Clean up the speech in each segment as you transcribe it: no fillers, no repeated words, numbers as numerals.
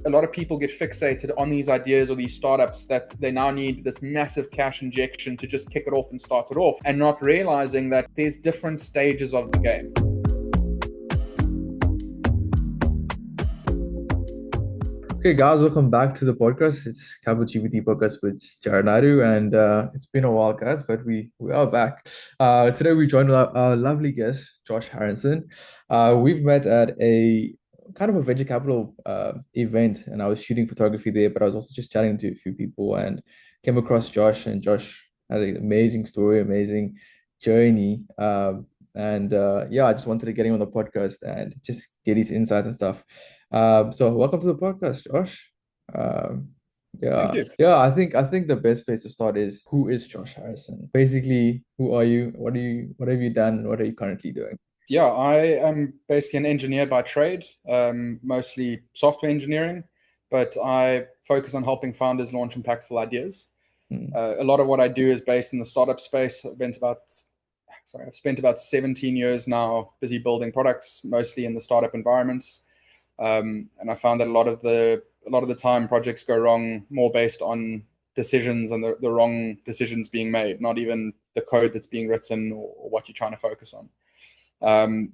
a lot of people get fixated on these ideas or these startups that they now need this massive cash injection to just kick it off and start it off, and not realizing that there's different stages of the game. Okay, guys, welcome back to the podcast. It's Capital GPT podcast with Jared Naidu, and it's been a while, guys, but we are back. Today we joined our lovely guest, Josh Harington. We've met at a kind of a venture capital event, and I was shooting photography there, but I was also just chatting to a few people and came across Josh, and Josh had an amazing story, amazing journey. And yeah, I just wanted to get him on the podcast and just get his insights and stuff. So welcome to the podcast, Josh. Um, Thank yeah, you. yeah. I think the best place to start is, who is Josh Harrison? Basically, who are you? What have you done? What are you currently doing? Yeah, I am basically an engineer by trade, mostly software engineering, but I focus on helping founders launch impactful ideas. Hmm. A lot of what I do is based in the startup space. I've spent about 17 years now busy building products, mostly in the startup environments. And I found that a lot of the time projects go wrong more based on decisions and the wrong decisions being made, not even the code that's being written or what you're trying to focus on. Um,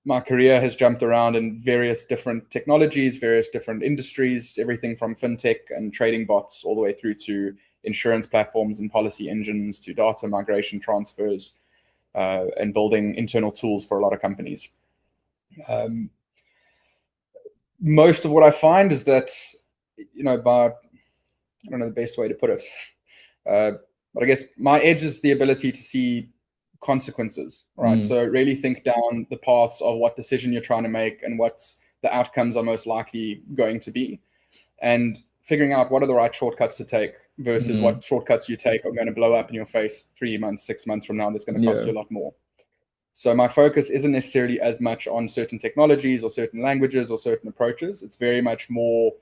my career has jumped around in various different technologies, various different industries, everything from fintech and trading bots all the way through to insurance platforms and policy engines to data migration transfers, and building internal tools for a lot of companies. Um, Most of what I find is that, I don't know the best way to put it, uh, but I guess my edge is the ability to see consequences, right? Mm, So really think down the paths of what decision you're trying to make and what the outcomes are most likely going to be, and figuring out what are the right shortcuts to take versus mm, what shortcuts you take are going to blow up in your face 3 months, 6 months from now. That's going to cost yeah. you a lot more. So my focus isn't necessarily as much on certain technologies or certain languages or certain approaches. It's very much more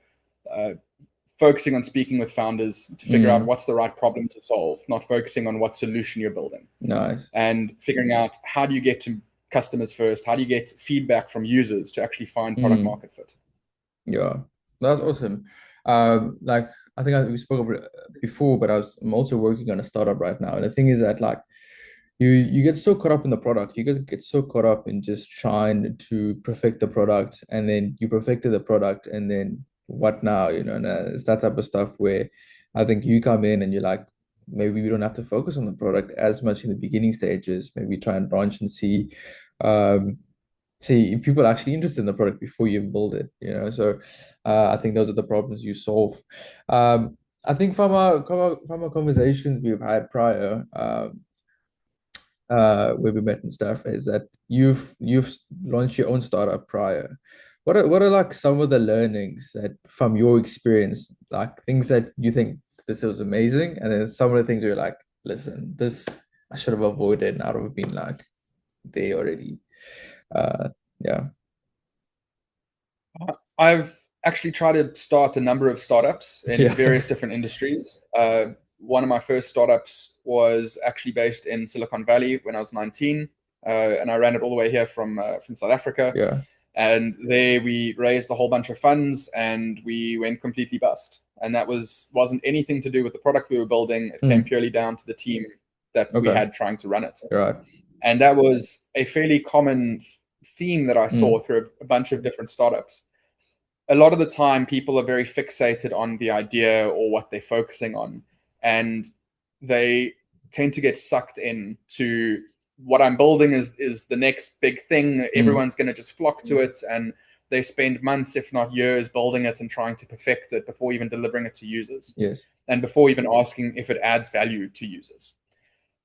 uh, focusing on speaking with founders to figure out Mm, what's the right problem to solve, not focusing on what solution you're building, nice. and figuring out how do you get to customers first, how do you get feedback from users to actually find product Mm, market fit. yeah. That's awesome. Like we spoke about it before, but I'm also working on a startup right now. And the thing is that, like, you get so caught up in the product. You get so caught up in just trying to perfect the product, and then you perfected the product, and then what now? And it's that type of stuff where I think you come in and you're like, maybe we don't have to focus on the product as much in the beginning stages. Maybe try and branch and um, see if people are actually interested in the product before you build it. So I think those are the problems you solve. I think from our conversations we've had prior, where we met and stuff, is that you've launched your own startup prior. What are like some of the learnings that from your experience, like things that you think this was amazing, and then some of the things where you're like, listen, this I should have avoided, and I would have been like there already. Uh, yeah. I've actually tried to start a number of startups in Yeah. various different industries. One of my first startups was actually based in Silicon Valley when I was 19, and I ran it all the way here from South Africa. Yeah. And there we raised a whole bunch of funds, and we went completely bust. And that wasn't anything to do with the product we were building. It came Mm, purely down to the team that we okay. had trying to run it. Right. And that was a fairly common theme that I saw Mm, through a bunch of different startups. A lot of the time people are very fixated on the idea or what they're focusing on, and they tend to get sucked in to what I'm building is the next big thing. mm, Everyone's going to just flock to it, and they spend months if not years building it and trying to perfect it before even delivering it to users, yes. and before even asking if it adds value to users.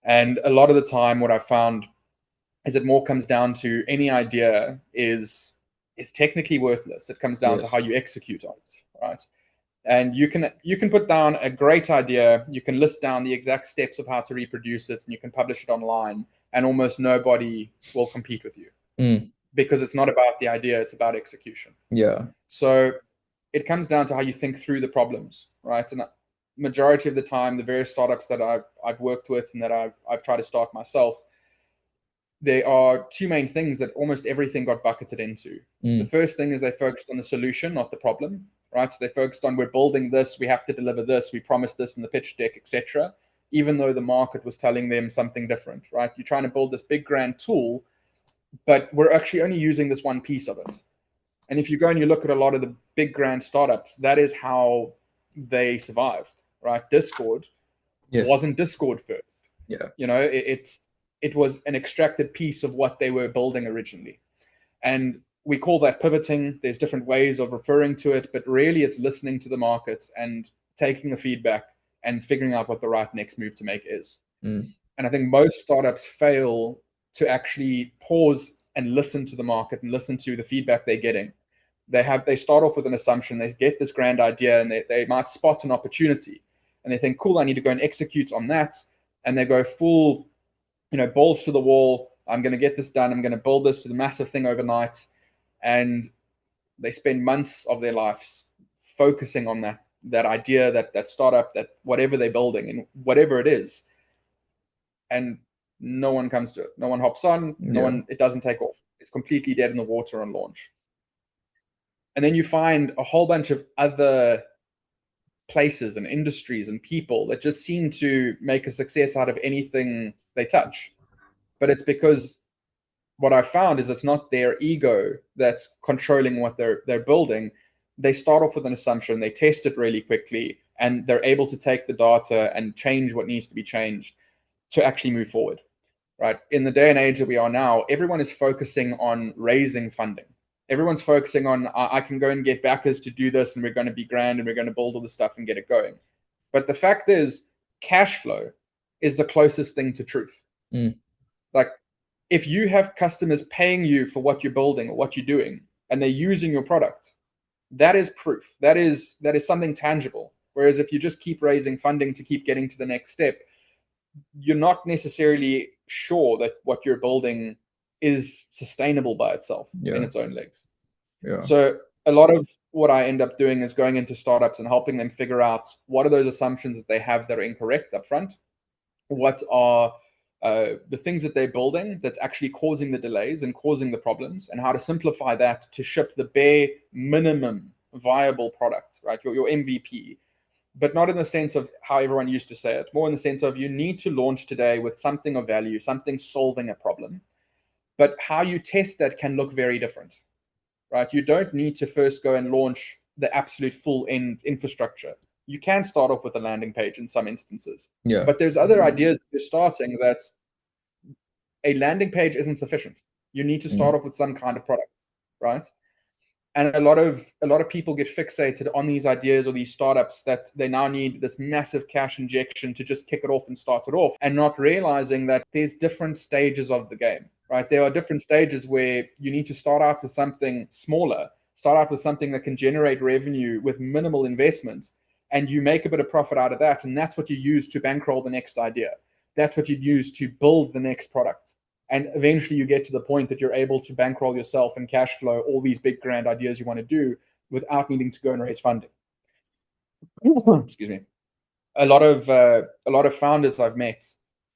And a lot of the time what I've found is it more comes down to any idea is technically worthless. It comes down to Yes. how you execute on it, right? And you can put down a great idea, you can list down the exact steps of how to reproduce it, and you can publish it online, and almost nobody will compete with you Mm, because it's not about the idea, it's about execution. yeah. So it comes down to how you think through the problems, right? And majority of the time, the various startups that I've worked with and that I've tried to start myself, there are two main things that almost everything got bucketed into. The Mm, first thing is they focused on the solution, not the problem. right? So they focused on, we're building this, we have to deliver this, we promise this in the pitch deck, etc. Even though the market was telling them something different, right? You're trying to build this big grand tool, but we're actually only using this one piece of it. And if you go and you look at a lot of the big grand startups, that is how they survived, right? Discord Yes. wasn't Discord first. Yeah. It was an extracted piece of what they were building originally. And we call that pivoting. There's different ways of referring to it, but really it's listening to the market and taking the feedback and figuring out what the right next move to make is. Mm. And I think most startups fail to actually pause and listen to the market and listen to the feedback they're getting. They start off with an assumption, they get this grand idea, and they might spot an opportunity. And they think, cool, I need to go and execute on that. And they go full, balls to the wall. I'm going to get this done. I'm going to build this to the massive thing overnight. And they spend months of their lives focusing on that idea, that startup, that whatever they're building and whatever it is. And no one comes to it. No one hops on. It doesn't take off. It's completely dead in the water on launch. And then you find a whole bunch of other places and industries and people that just seem to make a success out of anything they touch. But it's because what I found is it's not their ego that's controlling what they're building. They start off with an assumption, they test it really quickly, and they're able to take the data and change what needs to be changed to actually move forward, right? In the day and age that we are now, everyone is focusing on raising funding. Everyone's focusing on, I can go and get backers to do this, and we're going to be grand, and we're going to build all the stuff and get it going. But the fact is, cash flow is the closest thing to truth. Like, if you have customers paying you for what you're building or what you're doing, and they're using your product, that is proof. That is something tangible. Whereas if you just keep raising funding to keep getting to the next step, you're not necessarily sure that what you're building is sustainable by itself in its own legs. So a lot of what I end up doing is going into startups and helping them figure out what are those assumptions that they have that are incorrect up front. What are the things that they're building that's actually causing the delays and causing the problems, and how to simplify that to ship the bare minimum viable product, right? Your MVP. But not in the sense of how everyone used to say it, more in the sense of you need to launch today with something of value, something solving a problem. But how you test that can look very different, right? You don't need to first go and launch the absolute full end infrastructure. You can start off with a landing page in some instances. But there's other ideas you're starting that a landing page isn't sufficient. You need to start off with some kind of product, right? And a lot of people get fixated on these ideas or these startups that they now need this massive cash injection to just kick it off and start it off, and not realizing that there's different stages of the game, right? There are different stages where you need to start out with something smaller, start out with something that can generate revenue with minimal investment, and you make a bit of profit out of that. And that's what you use to bankroll the next idea. That's what you use to build the next product. And eventually you get to the point that you're able to bankroll yourself and cash flow all these big grand ideas you want to do without needing to go and raise funding. Excuse me. A lot of founders I've met,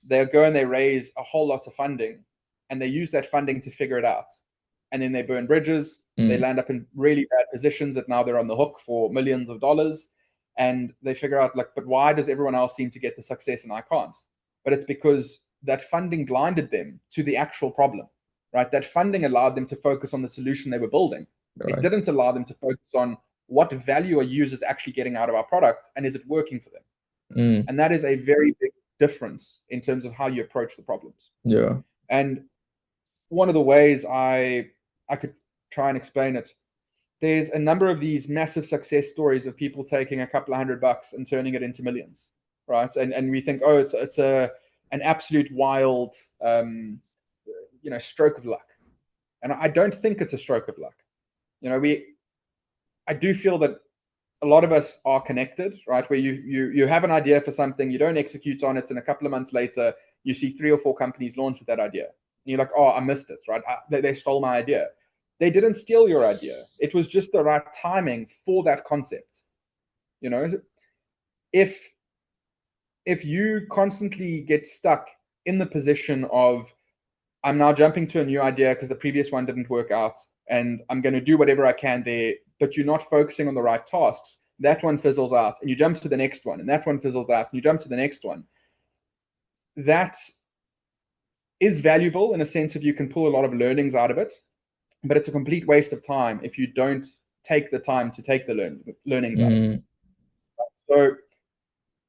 they'll go and they raise a whole lot of funding, and they use that funding to figure it out. And then they burn bridges. They land up in really bad positions that now they're on the hook for millions of dollars. And they figure out, like, but why does everyone else seem to get the success and I can't? But it's because that funding blinded them to the actual problem, right? That funding allowed them to focus on the solution they were building. It didn't allow them to focus on what value are users actually getting out of our product, and is it working for them? And that is a very big difference in terms of how you approach the problems. And one of the ways I could try and explain it, there's a number of these massive success stories of people taking a couple of $100 and turning it into millions, right? And we think, oh, it's an absolute wild, stroke of luck. And I don't think it's a stroke of luck. I do feel that a lot of us are connected, right? Where you have an idea for something, you don't execute on it, and a couple of months later, you see 3 or 4 companies launch with that idea. And you're like, oh, I missed it, right? They stole my idea. They didn't steal your idea. It was just the right timing for that concept. If you constantly get stuck in the position of, I'm now jumping to a new idea because the previous one didn't work out, and I'm going to do whatever I can there but you're not focusing on the right tasks, that one fizzles out and you jump to the next one, and that one fizzles out and you jump to the next one. That is valuable in a sense of you can pull a lot of learnings out of it, but it's a complete waste of time if you don't take the time to take the learnings out of it. So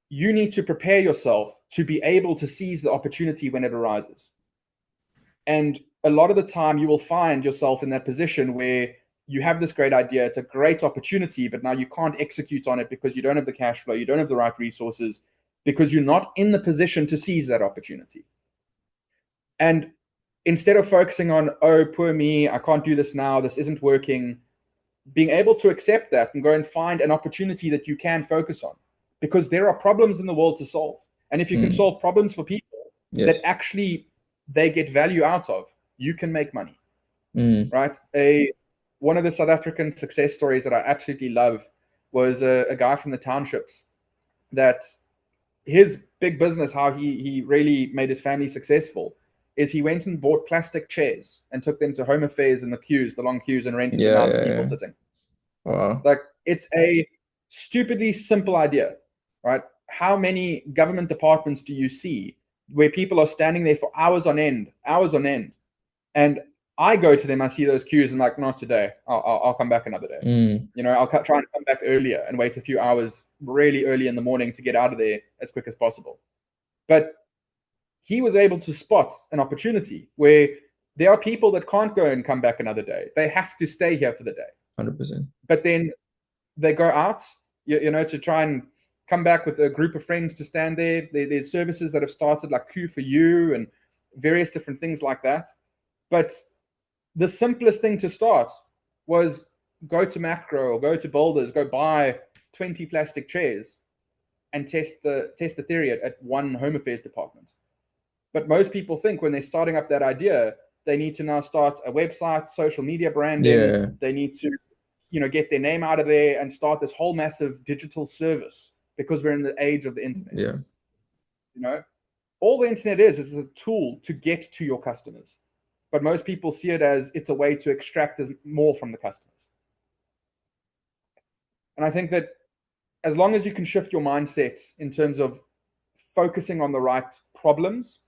you need to prepare yourself to be able to seize the opportunity when it arises. And a lot of the time you will find yourself in that position where you have this great idea, it's a great opportunity, but now you can't execute on it because you don't have the cash flow, you don't have the right resources, because you're not in the position to seize that opportunity. And instead of focusing on, oh, poor me, I can't do this now, this isn't working, being able to accept that and go and find an opportunity that you can focus on, because there are problems in the world to solve. And if you can solve problems for people that actually they get value out of, you can make money, right? One of the South African success stories that I absolutely love was a guy from the townships that his big business, how he really made his family successful, is he went and bought plastic chairs and took them to home affairs in the queues, the long queues, and rented them out to people sitting. Wow. Like, it's a stupidly simple idea, right? How many government departments do you see where people are standing there for hours on end, and I go to them, I see those queues, and like, not today. I'll come back another day. You know, I'll try and come back earlier and wait a few hours, really early in the morning, to get out of there as quick as possible. But he was able to spot an opportunity where there are people that can't go and come back another day. They have to stay here for the day. 100%. But then they go out, you know, to try and come back with a group of friends to stand there. There's services that have started, like Queue for You and various different things like that. But the simplest thing to start was go to Macro or go to Boulders, go buy 20 plastic chairs and test the theory at one home affairs department. But most people think when they're starting up that idea, they need to now start a website, social media branding. They need to, you know, get their name out of there and start this whole massive digital service, because we're in the age of the internet. You know, all the internet is a tool to get to your customers. But most people see it as it's a way to extract more from the customers. And I think that as long as you can shift your mindset in terms of focusing on the right problems,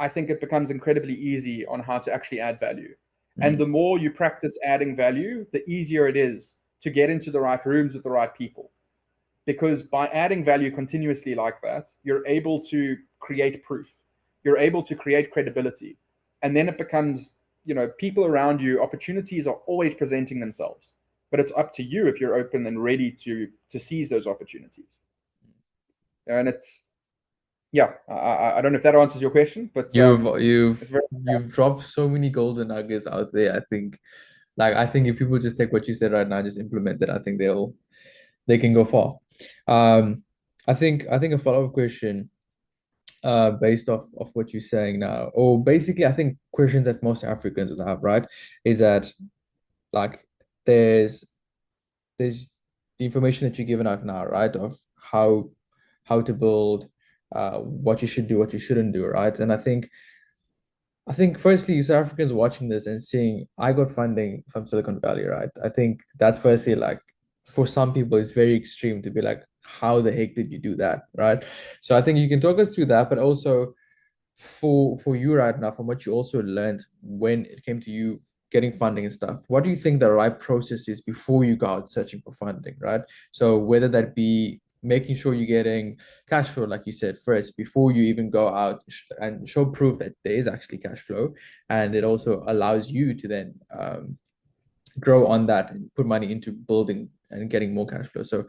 I think it becomes incredibly easy on how to actually add value. And the more you practice adding value, the easier it is to get into the right rooms with the right people. Because by adding value continuously like that, you're able to create proof. You're able to create credibility. And then it becomes, you know, people around you, opportunities are always presenting themselves. But it's up to you if you're open and ready to seize those opportunities. And it's, yeah, I don't know if that answers your question, but you've dropped so many golden nuggets out there. I think if people just take what you said right now, just implement it, I think they can go far. I think a follow-up question based off of what you're saying now, or basically I think questions that most Africans would have, right, is that like there's the information that you're giving out now, right, of how to build, what you should do, what you shouldn't do, right? And I think firstly, South Africans watching this and seeing I got funding from Silicon Valley, right? I think that's firstly, like, for some people it's very extreme to be like, how the heck did you do that, right? So I think you can talk us through that, but also for you right now, from what you also learned when it came to you getting funding and stuff, what do you think the right process is before you go out searching for funding, right? So whether that be making sure you're getting cash flow, like you said, first before you even go out and show proof that there is actually cash flow, and it also allows you to then grow on that and put money into building and getting more cash flow. So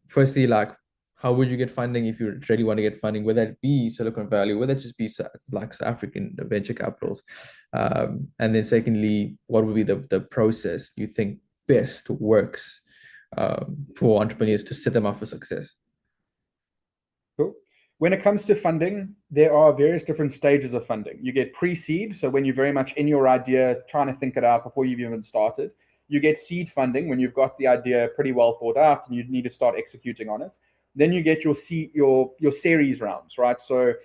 firstly, like, how would you get funding if you really want to get funding, whether it be Silicon Valley, whether it just be like South African venture capitals? And then secondly, what would be the process you think best works for entrepreneurs to set them up for success? Cool. When it comes to funding, there are various different stages of funding. You get pre-seed, so when you're very much in your idea, trying to think it out before you've even started. You get seed funding when you've got the idea pretty well thought out and you need to start executing on it. Then you get your series rounds, right? So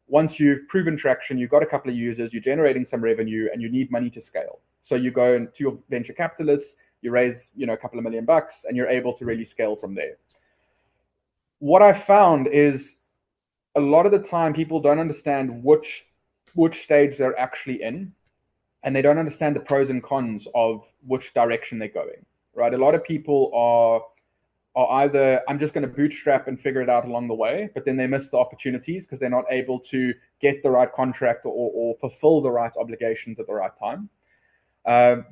once you've proven traction, you've got a couple of users, you're generating some revenue, and you need money to scale. So you go into your venture capitalists, you raise, a couple of $1 million, and you're able to really scale from there. What I found is a lot of the time people don't understand which stage they're actually in, and they don't understand the pros and cons of which direction they're going, right? A lot of people are either, I'm just going to bootstrap and figure it out along the way, but then they miss the opportunities because they're not able to get the right contract or fulfill the right obligations at the right time.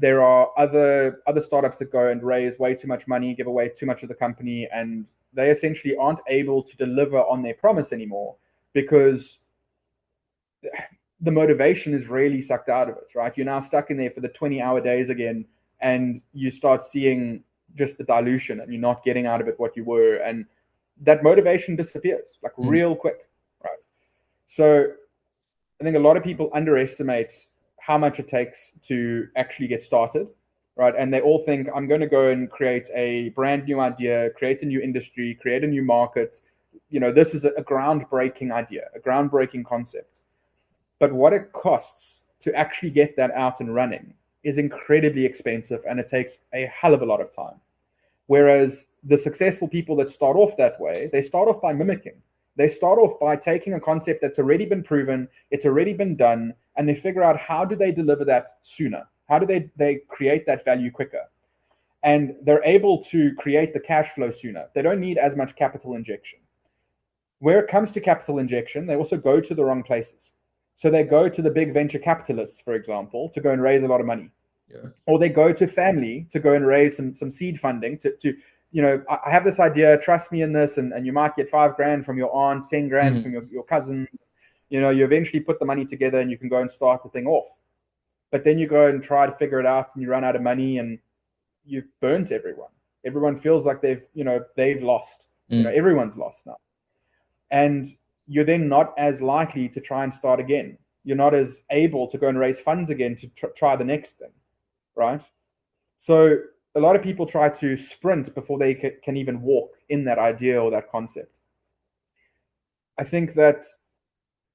There are other startups that go and raise way too much money, give away too much of the company, and they essentially aren't able to deliver on their promise anymore because the motivation is really sucked out of it, right? You're now stuck in there for the 20-hour days again, and you start seeing just the dilution, and you're not getting out of it what you were, and that motivation disappears like real quick, right? So I think a lot of people underestimate how much it takes to actually get started, right? And they all think, I'm going to go and create a brand new idea, create a new industry, create a new market. This is a groundbreaking idea, a groundbreaking concept. But what it costs to actually get that out and running is incredibly expensive, and it takes a hell of a lot of time. Whereas the successful people that start off that way, they start off by mimicking. They start off by taking a concept that's already been proven, it's already been done, and they figure out how do they deliver that sooner? How do they create that value quicker? And they're able to create the cash flow sooner. They don't need as much capital injection. Where it comes to capital injection, they also go to the wrong places. So they go to the big venture capitalists, for example, to go and raise a lot of money. Yeah. Or they go to family to go and raise some seed funding to I have this idea, trust me in this, and you might get $5,000 from your aunt, $10,000 from your cousin. You eventually put the money together and you can go and start the thing off. But then you go and try to figure it out and you run out of money and you've burnt everyone. Everyone feels like they've lost. Everyone's lost now. And you're then not as likely to try and start again. You're not as able to go and raise funds again to try the next thing, right? So a lot of people try to sprint before they can even walk in that idea or that concept. I think that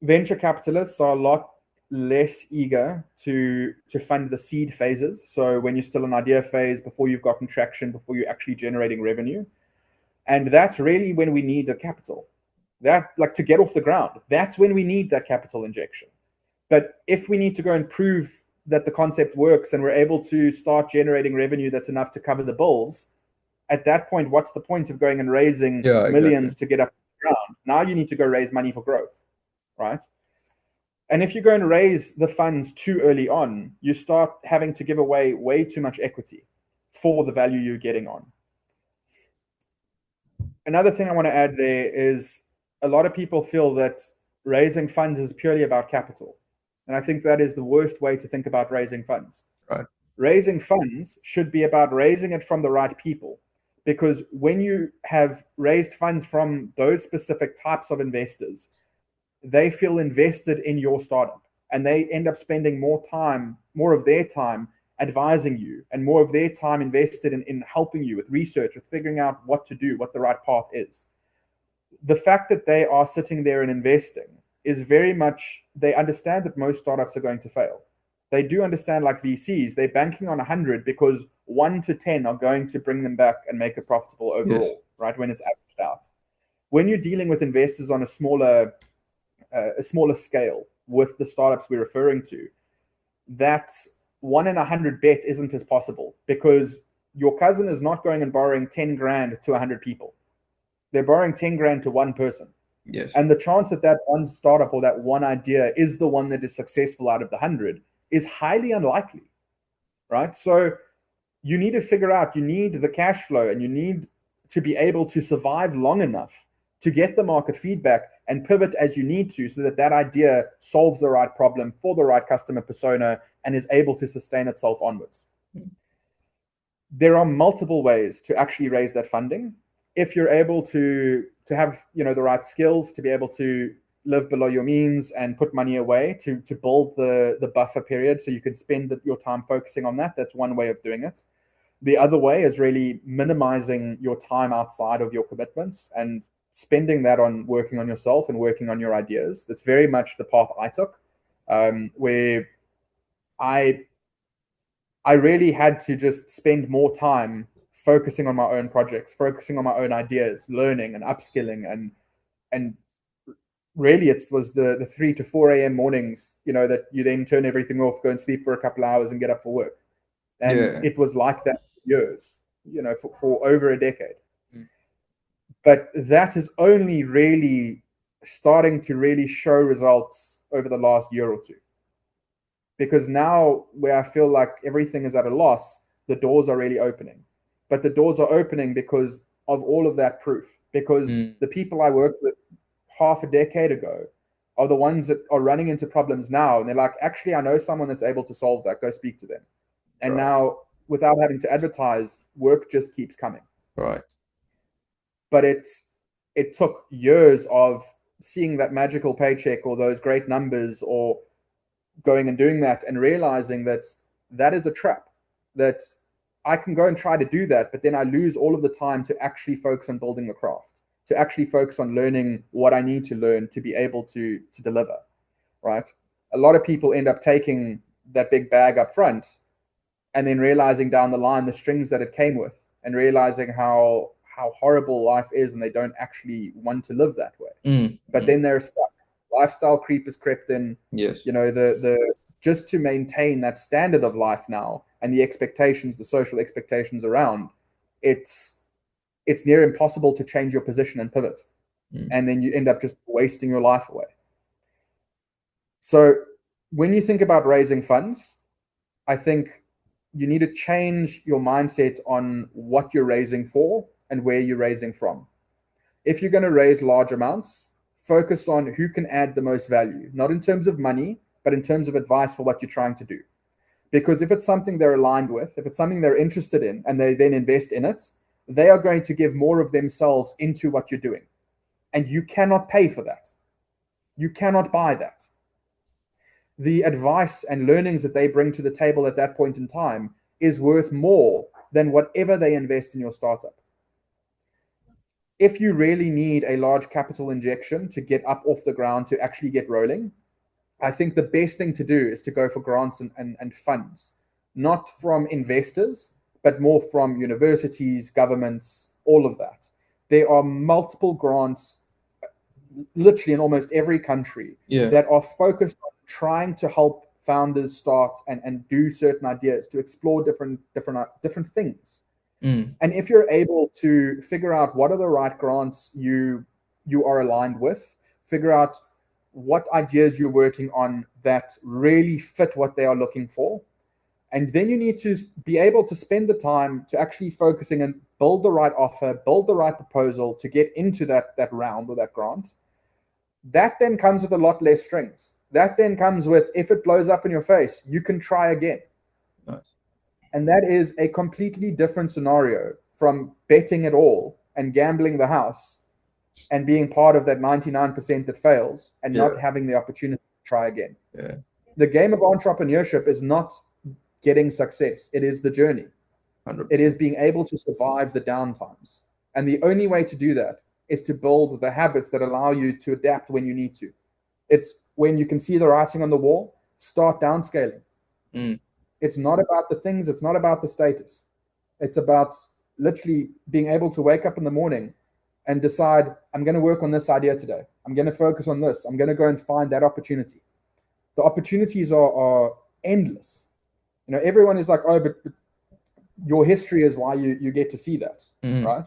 venture capitalists are a lot less eager to fund the seed phases. So when you're still in idea phase, before you've gotten traction, before you're actually generating revenue. And that's really when we need the capital. That, like, to get off the ground, that's when we need that capital injection. But if we need to go and prove that the concept works and we're able to start generating revenue that's enough to cover the bills, at that point, what's the point of going and raising millions to get up the ground? Now you need to go raise money for growth, right? And if you go and raise the funds too early on, you start having to give away way too much equity for the value you're getting on. Another thing I want to add there is a lot of people feel that raising funds is purely about capital. And I think that is the worst way to think about raising funds. Right. Raising funds should be about raising it from the right people. Because when you have raised funds from those specific types of investors, they feel invested in your startup and they end up spending more of their time advising you and more of their time invested in helping you with research, with figuring out what to do, what the right path is. The fact that they are sitting there and investing is very much, they understand that most startups are going to fail. They do understand, like VCs, they're banking on 100 because 1 to 10 are going to bring them back and make it profitable overall, right? When it's averaged out. When you're dealing with investors on a smaller scale with the startups we're referring to, that 1 in 100 bet isn't as possible because your cousin is not going and borrowing 10 grand to 100 people. They're borrowing 10 grand to one person. Yes. And the chance that one startup or that one idea is the one that is successful out of the 100 is highly unlikely, right? So you need to figure out, you need the cash flow and you need to be able to survive long enough to get the market feedback and pivot as you need to so that that idea solves the right problem for the right customer persona and is able to sustain itself onwards. There are multiple ways to actually raise that funding. If you're able to have the right skills to be able to live below your means and put money away to build the buffer period so you can spend your time focusing on that, that's one way of doing it. The other way is really minimizing your time outside of your commitments and spending that on working on yourself and working on your ideas. That's very much the path I took, where I I really had to just spend more time focusing on my own projects, focusing on my own ideas, learning and upskilling, and really it was the 3 to 4 a.m. mornings, that you then turn everything off, go and sleep for a couple of hours and get up for work. And Yeah. it was like that for years, for over a decade. Mm. But that is only really starting to really show results over the last year or two. Because now, where I feel like everything is at a loss, the doors are really opening. But the doors are opening because of all of that proof. Because Mm. the people I worked with half a decade ago are the ones that are running into problems now. And they're like, actually, I know someone that's able to solve that. Go speak to them. And Right. now, without having to advertise, work just keeps coming. Right. But it took years of seeing that magical paycheck or those great numbers, or going and doing that and realizing that that is a trap, that I can go and try to do that, but then I lose all of the time to actually focus on building the craft, to actually focus on learning what I need to learn to be able to deliver, right? A lot of people end up taking that big bag up front and then realizing down the line the strings that it came with, and realizing how horrible life is, and they don't actually want to live that way. But then they're stuck. Lifestyle creep has crept in. Yes. The just to maintain that standard of life now, and the expectations, the social expectations around, it's near impossible to change your position and pivot. And then you end up just wasting your life away. So when you think about raising funds, I think you need to change your mindset on what you're raising for and where you're raising from. If you're going to raise large amounts, focus on who can add the most value, not in terms of money, but in terms of advice for what you're trying to do. Because if it's something they're aligned with, if it's something they're interested in, and they then invest in it, they are going to give more of themselves into what you're doing. And you cannot pay for that. You cannot buy that. The advice and learnings that they bring to the table at that point in time is worth more than whatever they invest in your startup. If you really need a large capital injection to get up off the ground, to actually get rolling, I think the best thing to do is to go for grants and funds, not from investors, but more from universities, governments, all of that. There are multiple grants, literally in almost every country, that are focused on trying to help founders start and do certain ideas, to explore different things. And if you're able to figure out what are the right grants you are aligned with, figure out what ideas you're working on that really fit what they are looking for, and then you need to be able to spend the time to actually focusing and build the right offer, build the right proposal to get into that round or that grant. That then comes with a lot less strings. That then comes with, if it blows up in your face, you can try again. Nice. And that is a completely different scenario from betting it all and gambling the house and being part of that 99% that fails and not having the opportunity to try again. The game of entrepreneurship is not getting success. It is the journey. 100%. It is being able to survive the downtimes. And the only way to do that is to build the habits that allow you to adapt when you need to. It's when you can see the writing on the wall, start downscaling. It's not about the things. It's not about the status. It's about literally being able to wake up in the morning and decide, I'm going to work on this idea today. I'm going to focus on this. I'm going to go and find that opportunity. The opportunities are endless. Everyone is like, oh, but your history is why you get to see that, right?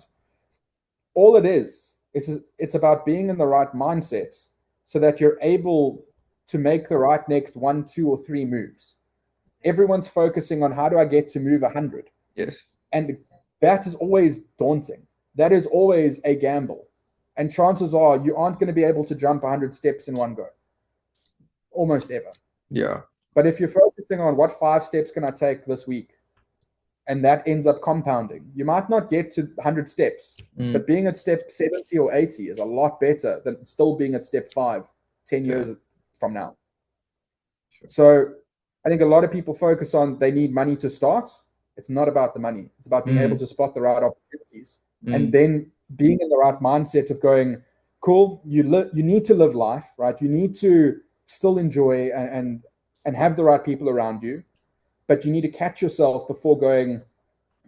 All it is it's about being in the right mindset so that you're able to make the right next 1, 2, or 3 moves. Everyone's focusing on, how do I get to move 100? Yes. And that is always daunting. That is always a gamble. And chances are you aren't going to be able to jump 100 steps in one go. Almost ever. Yeah. But if you're focusing on what 5 steps can I take this week, and that ends up compounding, you might not get to 100 steps, but being at step 70 or 80 is a lot better than still being at step 5 10 years from now. Sure. So I think a lot of people focus on they need money to start. It's not about the money. It's about being able to spot the right opportunities, and then being in the right mindset of going, cool, you need to live life, right? You need to still enjoy and have the right people around you. but you need to catch yourself before going,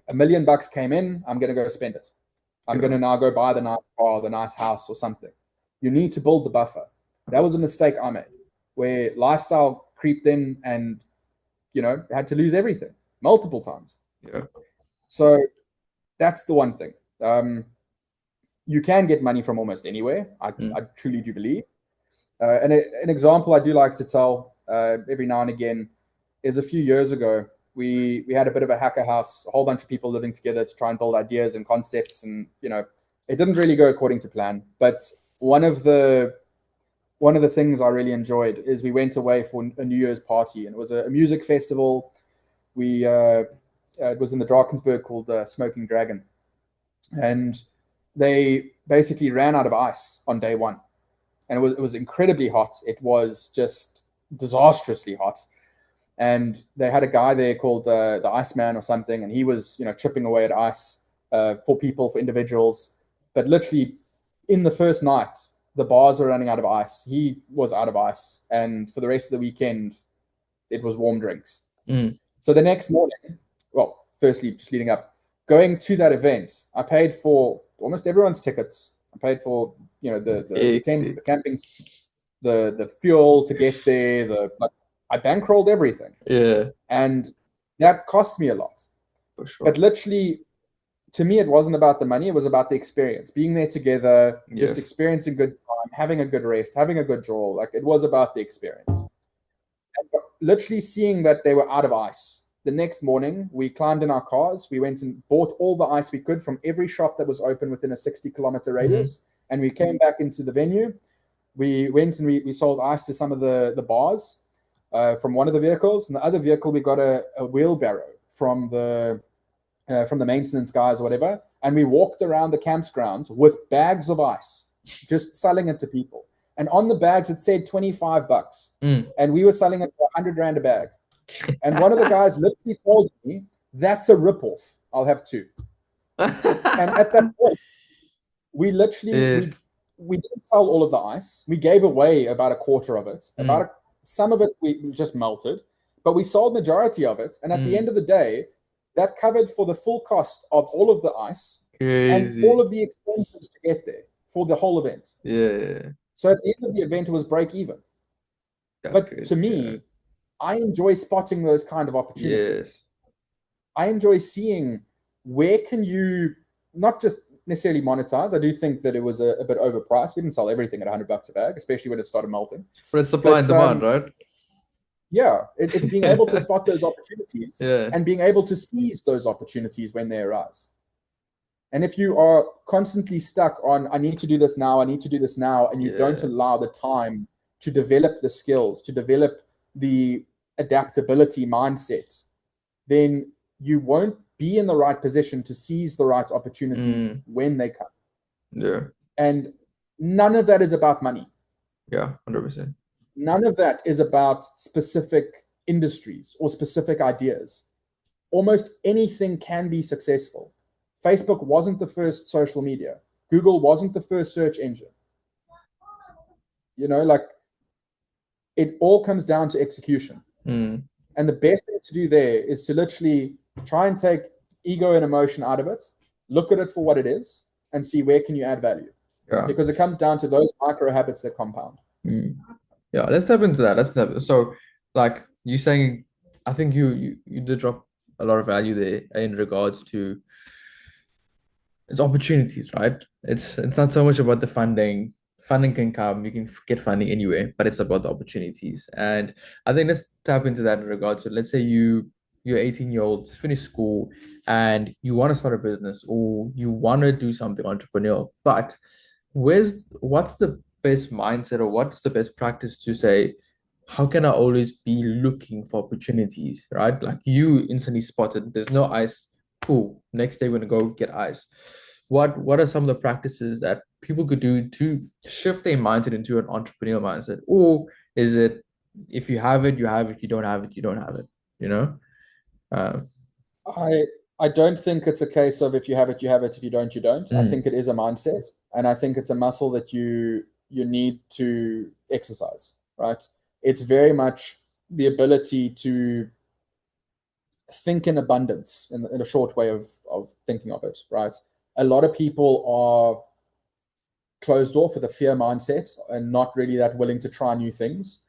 $1 million came in, I'm going to go spend it. I'm going to now go buy the nice car, the nice house or something. You need to build the buffer. That was a mistake I made, where lifestyle creeped in and, had to lose everything multiple times. Yeah. So that's the one thing. You can get money from almost anywhere. I truly do believe. And an example I do like to tell every now and again is a few years ago, we had a bit of a hacker house, a whole bunch of people living together to try and build ideas and concepts. And, it didn't really go according to plan. But one of the things I really enjoyed is we went away for a New Year's party, and it was a music festival. It was in the Drakensberg called Smoking Dragon. And they basically ran out of ice on day one. And it was incredibly hot. It was just disastrously hot. And they had a guy there called the Iceman or something, and he was, chipping away at ice for people, for individuals. But literally, in the first night, the bars were running out of ice. He was out of ice, and for the rest of the weekend, it was warm drinks. So the next morning, well, firstly, just leading up, going to that event, I paid for almost everyone's tickets. I paid for, the tents, the camping, the fuel to get there, I bankrolled everything. Yeah. And that cost me a lot. For sure. But literally, to me, it wasn't about the money. It was about the experience. Being there together, just experiencing good time, having a good rest, having a good draw. Like, it was about the experience. And literally seeing that they were out of ice. The next morning, we climbed in our cars. We went and bought all the ice we could from every shop that was open within a 60-kilometer radius. And we came back into the venue. We went and we sold ice to some of the bars. From one of the vehicles, and the other vehicle we got a wheelbarrow from the maintenance guys or whatever, and we walked around the campgrounds with bags of ice, just selling it to people. And on the bags it said $25, and we were selling it for 100 Rand a bag. And one of the guys literally told me, "That's a ripoff. I'll have two." And at that point, we literally we didn't sell all of the ice. We gave away about a quarter of it. Some of it we just melted, but we sold majority of it. And at the end of the day, that covered for the full cost of all of the ice and all of the expenses to get there for the whole event. Yeah. So at the end of the event, it was break even. But crazy. To me, I enjoy spotting those kind of opportunities. I enjoy seeing where can you not just necessarily monetize. I do think that it was a bit overpriced. We didn't sell everything at $100 a bag, especially when it started melting. But it's supply and demand, right? Yeah, it's being able to spot those opportunities and being able to seize those opportunities when they arise. And if you are constantly stuck on, I need to do this now, I need to do this now, and you don't allow the time to develop the skills, to develop the adaptability mindset, then you won't be in the right position to seize the right opportunities when they come. Yeah. And none of that is about money. Yeah, 100%. None of that is about specific industries or specific ideas. Almost anything can be successful. Facebook wasn't the first social media. Google wasn't the first search engine. It all comes down to execution. And the best thing to do there is to literally try and take ego and emotion out of it, look at it for what it is, and see where can you add value. Yeah. Because it comes down to those micro habits that compound. Yeah, let's step into that. So, like you saying, I think you did drop a lot of value there in regards to it's opportunities, right? It's not so much about the funding. Funding can come, you can get funding anywhere, but it's about the opportunities. And I think let's tap into that in regards to, let's say you're 18-year-old, finish school, and you want to start a business or you want to do something entrepreneurial, but what's the best mindset or what's the best practice to say, how can I always be looking for opportunities, right? Like you instantly spotted, there's no ice, cool. Next day, we're gonna go get ice. What are some of the practices that people could do to shift their mindset into an entrepreneurial mindset? Or is it, if you have it, you have it, you don't have it, you don't have it, you know? I don't think it's a case of if you have it, you have it. If you don't, you don't. I think it is a mindset, and I think it's a muscle that you need to exercise, right? It's very much the ability to think in abundance in a short way of thinking of it, right? A lot of people are closed off with a fear mindset and not really that willing to try new things.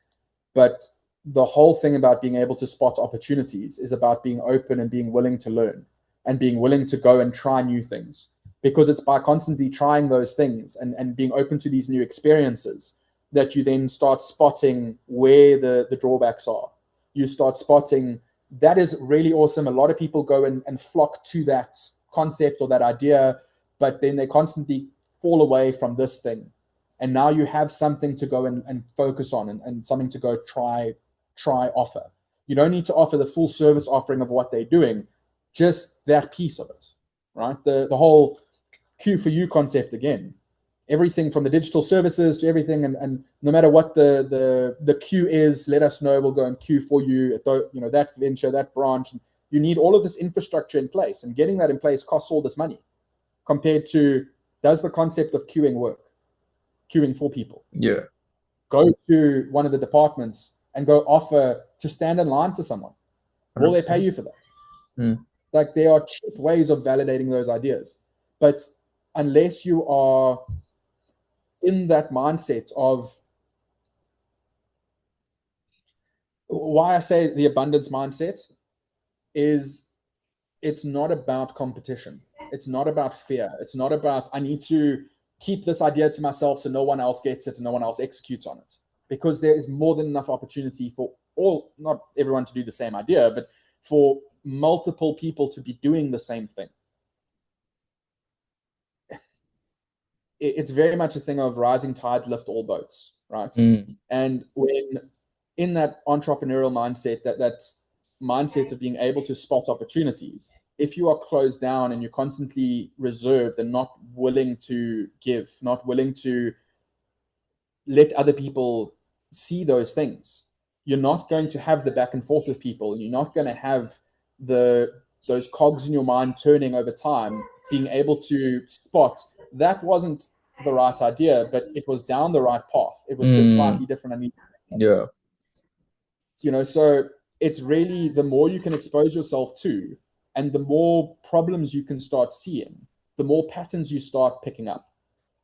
But the whole thing about being able to spot opportunities is about being open and being willing to learn and being willing to go and try new things, because it's by constantly trying those things and being open to these new experiences that you then start spotting where the drawbacks are. You start spotting that is really awesome. A lot of people go and flock to that concept or that idea, but then they constantly fall away from this thing. And now you have something to go and focus on and something to go try offer. You don't need to offer the full service offering of what they're doing, just that piece of it, right? The whole Q for you concept again. Everything from the digital services to everything, and no matter what the queue is, let us know. We'll go and queue for you at that venture, that branch. You need all of this infrastructure in place, and getting that in place costs all this money. Compared to, does the concept of queuing work? Queuing for people. Yeah. Go to one of the departments and go offer to stand in line for someone. 100%. Will they pay you for that? Like, there are cheap ways of validating those ideas, but unless you are in that mindset of, why I say the abundance mindset is, it's not about competition. It's not about fear. It's not about, I need to keep this idea to myself so no one else gets it and no one else executes on it. Because there is more than enough opportunity for not everyone to do the same idea, but for multiple people to be doing the same thing. It's very much a thing of rising tides lift all boats, right? And when in that entrepreneurial mindset, that mindset of being able to spot opportunities, if you are closed down and you're constantly reserved and not willing to give, not willing to let other people see those things, you're not going to have the back and forth with people, and you're not going to have those cogs in your mind turning over time, being able to spot that wasn't the right idea, but it was down the right path. It was just slightly different. Yeah. So it's really, the more you can expose yourself to, and the more problems you can start seeing, the more patterns you start picking up.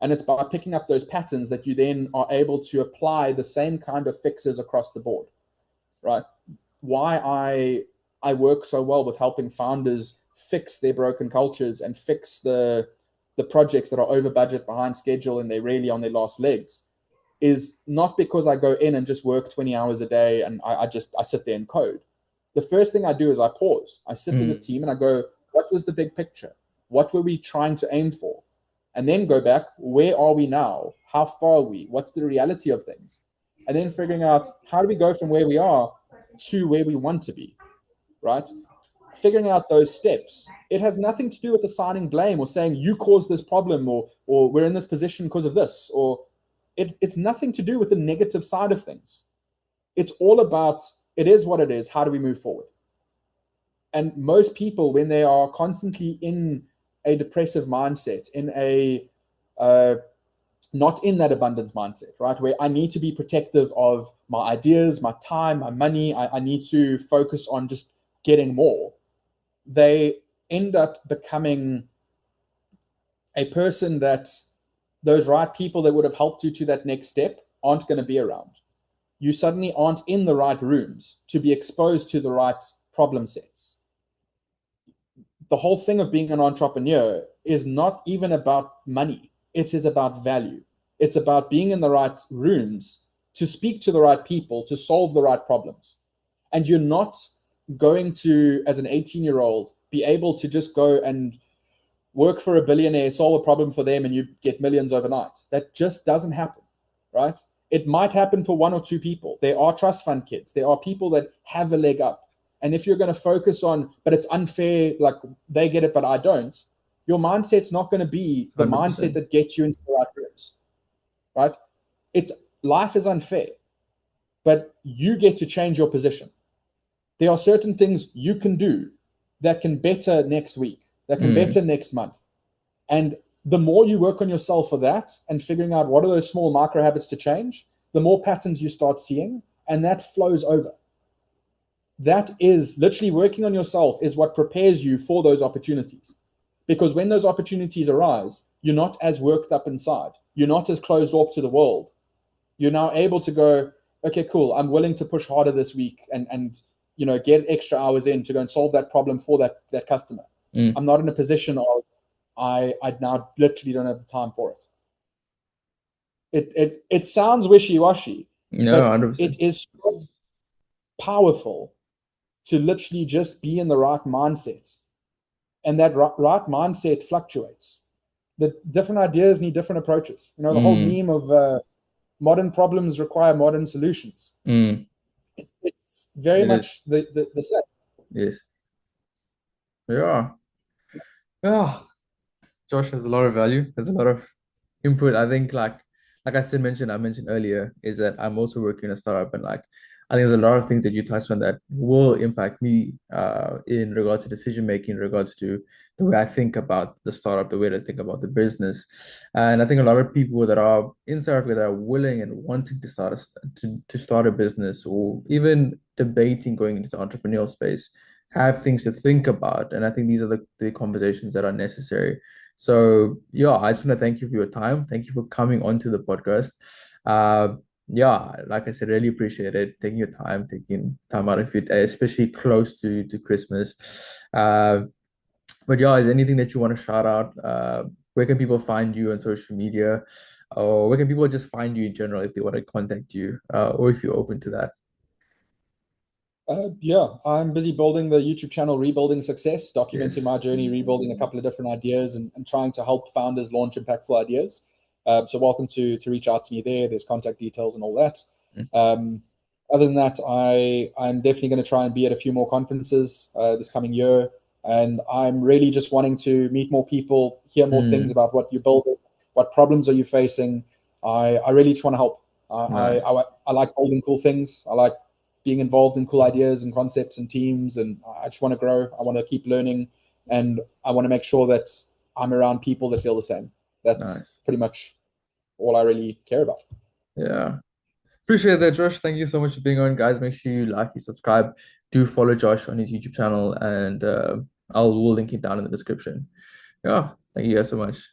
And it's by picking up those patterns that you then are able to apply the same kind of fixes across the board, right? Why I work so well with helping founders fix their broken cultures and fix the projects that are over budget, behind schedule, and they're really on their last legs, is not because I go in and just work 20 hours a day and I sit there and code. The first thing I do is I pause. I sit with the team and I go, what was the big picture? What were we trying to aim for? And then go back, where are we now? How far are we? What's the reality of things? And then figuring out, how do we go from where we are to where we want to be, right? Figuring out those steps. It has nothing to do with assigning blame or saying you caused this problem, or we're in this position because of this, or it's nothing to do with the negative side of things. It's all about, it is what it is. How do we move forward? And most people, when they are constantly in a depressive mindset, in a not in that abundance mindset, right, where I need to be protective of my ideas, my time, my money, I need to focus on just getting more, they end up becoming a person that those right people that would have helped you to that next step aren't going to be around. You suddenly aren't in the right rooms to be exposed to the right problem sets. The whole thing of being an entrepreneur is not even about money. It is about value. It's about being in the right rooms to speak to the right people, to solve the right problems. And you're not going to, as an 18-year-old, be able to just go and work for a billionaire, solve a problem for them, and you get millions overnight. That just doesn't happen, right? It might happen for one or two people. There are trust fund kids. There are people that have a leg up. And if you're going to focus on, but it's unfair, like they get it, but I don't, your mindset's not going to be the 100%. Mindset that gets you into the right rooms, right? Life is unfair, but you get to change your position. There are certain things you can do that can better next week, that can better next month. And the more you work on yourself for that and figuring out what are those small micro habits to change, the more patterns you start seeing, and that flows over. that is literally working on yourself is what prepares you for those opportunities. Because when those opportunities arise, you're not as worked up inside. You're not as closed off to the world. You're now able to go, okay, cool. I'm willing to push harder this week and get extra hours in to go and solve that problem for that customer. Mm. I'm not in a position of I now literally don't have the time for it. It sounds wishy-washy, No, but 100%. it is so powerful to literally just be in the right mindset. And that right mindset fluctuates. The different ideas need different approaches. The whole Mm. meme of modern problems require modern solutions. Mm. It's very It is. much the same. Yes. Yeah. Yeah. Josh has a lot of value. There's a lot of input. I think like I mentioned earlier, is that I'm also working in a startup, and like I think there's a lot of things that you touched on that will impact me in regards to decision making, in regards to the way I think about the startup, the way I think about the business. And I think a lot of people that are in South Africa that are willing and wanting to start a business, or even debating going into the entrepreneurial space, have things to think about. And I think these are the conversations that are necessary. So yeah, I just want to thank you for your time. Thank you for coming onto the podcast. Uh, yeah, like I said, really appreciate it. Taking your time, taking time out of your day, especially close to Christmas. Uh, but yeah, is there anything that you want to shout out? Where can people find you on social media? Or where can people just find you in general if they want to contact you, or if you're open to that? Yeah, I'm busy building the YouTube channel Rebuilding Success, documenting my Yes. journey, rebuilding a couple of different ideas and trying to help founders launch impactful ideas. So welcome to reach out to me there. There's contact details and all that. Mm. Um, Other than that, I'm definitely going to try and be at a few more conferences this coming year. And I'm really just wanting to meet more people, hear more things Mm. about what you're building, what problems are you facing. I really just want to help. Nice. I like building cool things. I like being involved in cool ideas and concepts and teams. And I just want to grow. I want to keep learning. And I want to make sure that I'm around people that feel the same. That's Nice. pretty much all I really care about. Yeah. Appreciate that, Josh. Thank you so much for being on, guys. Make sure you like, you subscribe, do follow Josh on his YouTube channel, and we'll link it down in the description. Yeah, thank you guys so much.